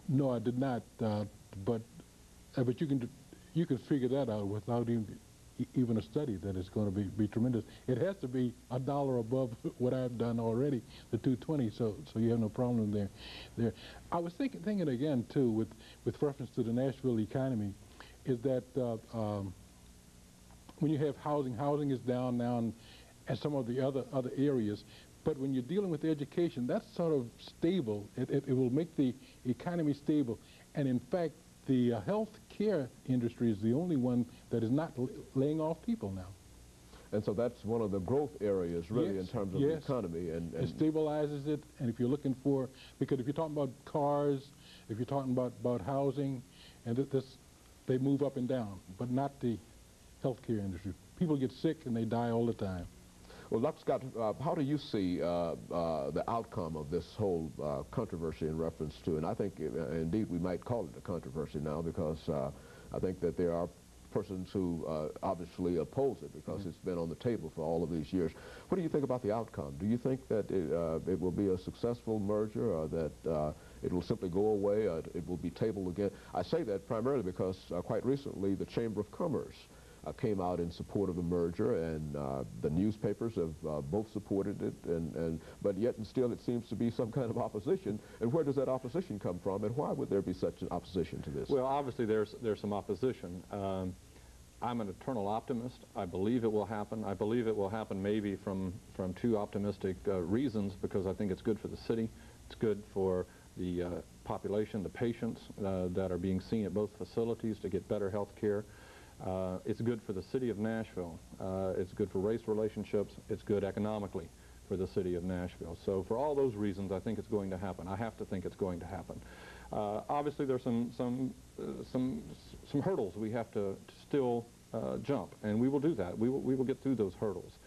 No, I did not. But but you can figure that out without even a study that it's going to be tremendous. It has to be $1 above what I've done already, the 220. So you have no problem there. I was thinking again too with reference to the Nashville economy, is that when you have housing is down now, and some of the other areas. But when you're dealing with education, that's sort of stable. It will make the economy stable. And in fact, the health care industry is the only one that is not laying off people now. And so that's one of the growth areas, really, yes, in terms of yes. the economy. And it stabilizes it. And if you're looking for, because if you're talking about cars, if you're talking about housing, and they move up and down, but not the health care industry. People get sick and they die all the time. Well, Dr. Scott, how do you see the outcome of this whole controversy in reference to, and I think indeed we might call it a controversy now, because I think that there are persons who obviously oppose it because it's been on the table for all of these years. What do you think about the outcome? Do you think that it will be a successful merger, or that it will simply go away, or it will be tabled again? I say that primarily because quite recently the Chamber of Commerce came out in support of the merger, and the newspapers have both supported it, but yet and still it seems to be some kind of opposition. And where does that opposition come from, and why would there be such an opposition to this? Well, obviously there's some opposition. I'm an eternal optimist. I believe it will happen. I believe it will happen maybe from two optimistic reasons, because I think it's good for the city. It's good for the population, the patients that are being seen at both facilities to get better health care. It's good for the city of Nashville. It's good for race relationships. It's good economically for the city of Nashville. So for all those reasons, I think it's going to happen. I have to think it's going to happen. Obviously, there's some hurdles we have to still jump, and we will do that. We will get through those hurdles.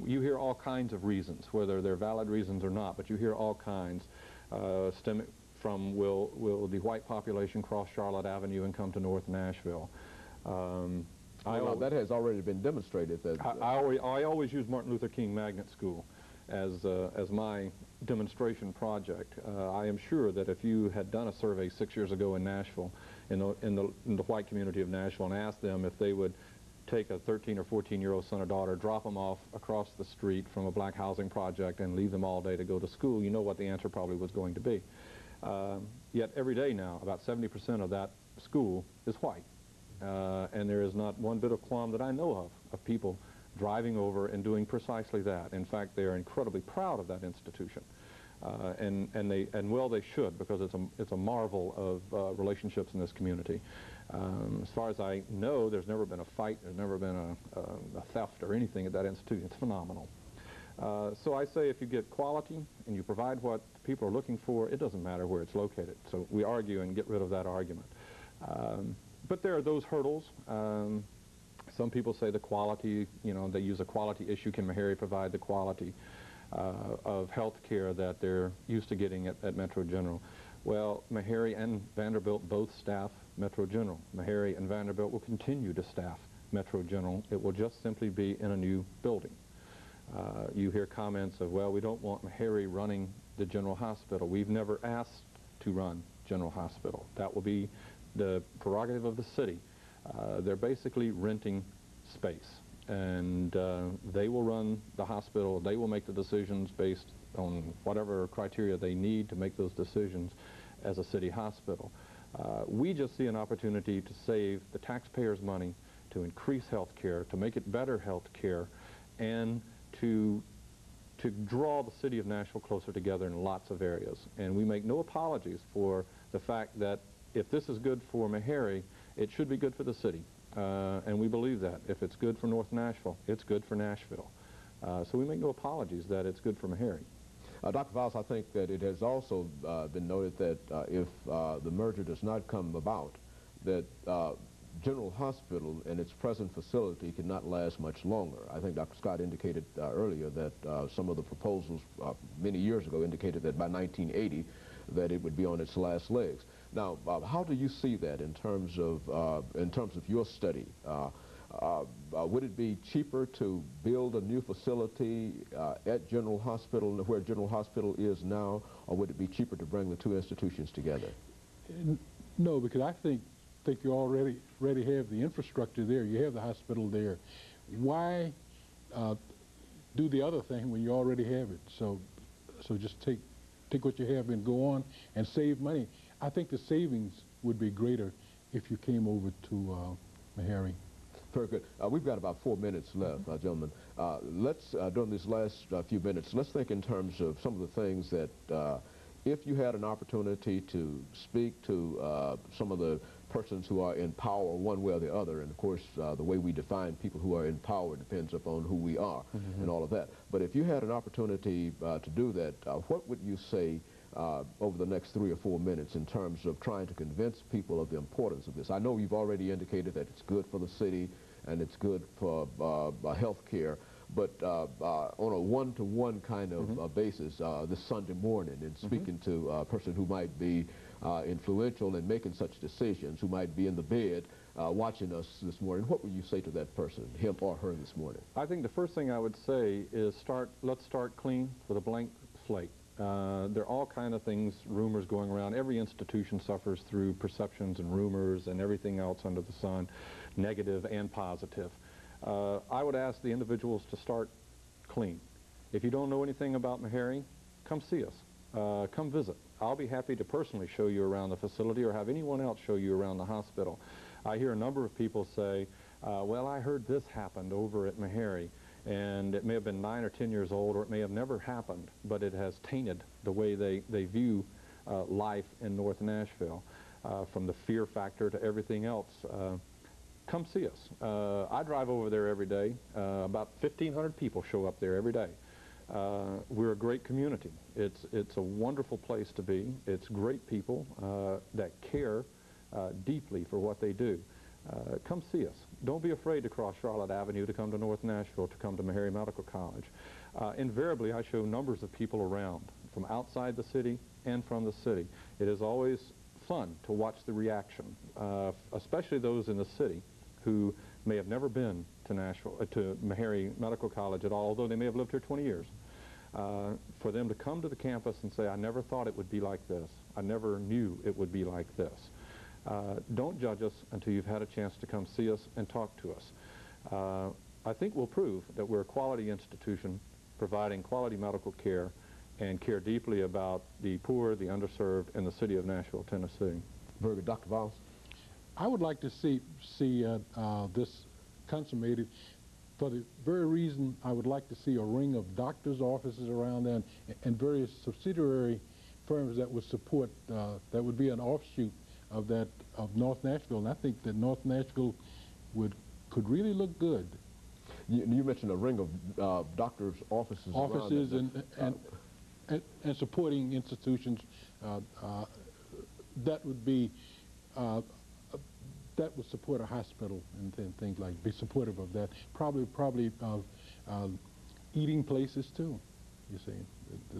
You hear all kinds of reasons, whether they're valid reasons or not, but you hear all kinds stemming from will the white population cross Charlotte Avenue and come to North Nashville? Well, that has already been demonstrated. That I always use Martin Luther King Magnet School as my demonstration project. I am sure that if you had done a survey 6 years ago in Nashville, in the white community of Nashville, and asked them if they would take a 13 or 14-year-old son or daughter, drop them off across the street from a black housing project, and leave them all day to go to school, you know what the answer probably was going to be. Yet every day now, about 70% of that school is white. And there is not one bit of qualm that I know of people driving over and doing precisely that. In fact, they are incredibly proud of that institution, and well, they should, because it's a marvel of relationships in this community. As far as I know, there's never been a fight, there's never been a theft or anything at that institution. It's phenomenal. So I say, if you get quality and you provide what people are looking for, it doesn't matter where it's located. So we argue and get rid of that argument. But there are those hurdles. Some people say the quality, they use a quality issue. Can Meharry provide the quality of health care that they're used to getting at Metro General? Well, Meharry and Vanderbilt both staff Metro General. Meharry and Vanderbilt will continue to staff Metro General. It will just simply be in a new building. You hear comments of, well, we don't want Meharry running the General Hospital. We've never asked to run General Hospital. That will be the prerogative of the city. They're basically renting space, and they will run the hospital. They will make the decisions based on whatever criteria they need to make those decisions as a city hospital. We just see an opportunity to save the taxpayers' money, to increase health care, to make it better health care, and to draw the city of Nashville closer together in lots of areas. And we make no apologies for the fact that if this is good for Meharry, it should be good for the city. And we believe that. If it's good for North Nashville, it's good for Nashville. So we make no apologies that it's good for Meharry. Dr. Vowles, I think that it has also been noted that if the merger does not come about, that General Hospital and its present facility cannot last much longer. I think Dr. Scott indicated earlier that some of the proposals many years ago indicated that by 1980 that it would be on its last legs. Now, how do you see that in terms of your study? Would it be cheaper to build a new facility at General Hospital, where General Hospital is now, or would it be cheaper to bring the two institutions together? No, because I think you already have the infrastructure there. You have the hospital there. Why do the other thing when you already have it? So just take what you have and go on and save money. I think the savings would be greater if you came over to Meharry. Very good. We've got about 4 minutes left, gentlemen. Let's, during these last few minutes, let's think in terms of some of the things that, if you had an opportunity to speak to some of the persons who are in power one way or the other, and of course the way we define people who are in power depends upon who we are and all of that. But if you had an opportunity to do that, what would you say over the next 3 or 4 minutes in terms of trying to convince people of the importance of this? I know you've already indicated that it's good for the city and it's good for health care, but on a one-to-one kind of basis this Sunday morning, and speaking to a person who might be influential in making such decisions, who might be in the bed watching us this morning, what would you say to that person, him or her, this morning? I think the first thing I would say is let's start clean with a blank slate. There are all kind of things, rumors going around. Every institution suffers through perceptions and rumors and everything else under the sun, negative and positive. I would ask the individuals to start clean. If you don't know anything about Meharry, come see us. Come visit. I'll be happy to personally show you around the facility or have anyone else show you around the hospital. I hear a number of people say, well, I heard this happened over at Meharry, and it may have been 9 or 10 years old, or it may have never happened, but it has tainted the way they view life in North Nashville, from the fear factor to everything else. Come see us. I drive over there every day. About 1,500 people show up there every day. We're a great community. It's a wonderful place to be. It's great people that care deeply for what they do. Come see us. Don't be afraid to cross Charlotte Avenue to come to North Nashville, to come to Meharry Medical College. Invariably, I show numbers of people around, from outside the city and from the city. It is always fun to watch the reaction, especially those in the city who may have never been to Meharry Medical College at all, although they may have lived here 20 years. For them to come to the campus and say, I never thought it would be like this. I never knew it would be like this. Don't judge us until you've had a chance to come see us and talk to us. I think we'll prove that we're a quality institution providing quality medical care and care deeply about the poor, the underserved, in the city of Nashville, Tennessee. Very good. Dr. Vowles? I would like to see this consummated for the very reason I would like to see a ring of doctors' offices around there and various subsidiary firms that would support, that would be an offshoot of North Nashville. And I think that North Nashville could really look good. You mentioned a ring of doctors' offices and supporting institutions that would be that would support a hospital and things like, be supportive of that. Probably eating places too, you see,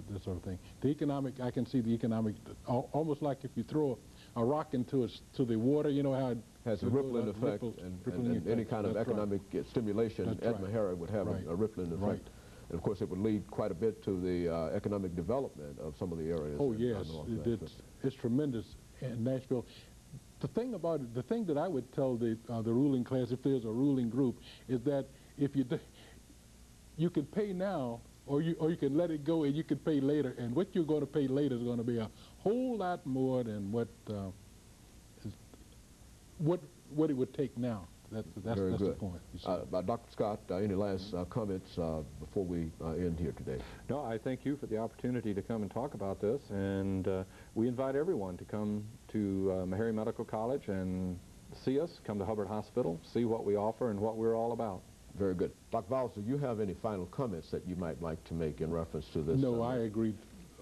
that sort of thing. The economic, I can see the economic, almost like if you throw a rock into the water, you know how it has a rippling effect, and any kind of economic stimulation at Meharry would have a rippling effect. Right. And of course it would lead quite a bit to the economic development of some of the areas. Oh yes, it's tremendous in Nashville. The thing about it, the thing that I would tell the ruling class, if there's a ruling group, is that if you can pay now, or you can let it go and you can pay later, and what you're going to pay later is going to be a whole lot more than what it would take now. That's the point. Dr. Scott, any last comments before we end here today? No, I thank you for the opportunity to come and talk about this, and we invite everyone to come to Meharry Medical College and see us, come to Hubbard Hospital, see what we offer and what we're all about. Very good. Dr. Vowles, do you have any final comments that you might like to make in reference to this? No, I agree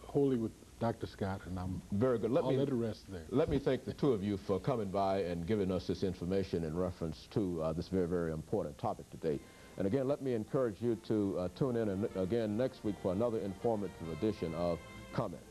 wholly with Dr. Scott, and I'm very good. I'll let it rest there. Let me thank the two of you for coming by and giving us this information in reference to this very, very important topic today. And again, let me encourage you to tune in again next week for another informative edition of Comments.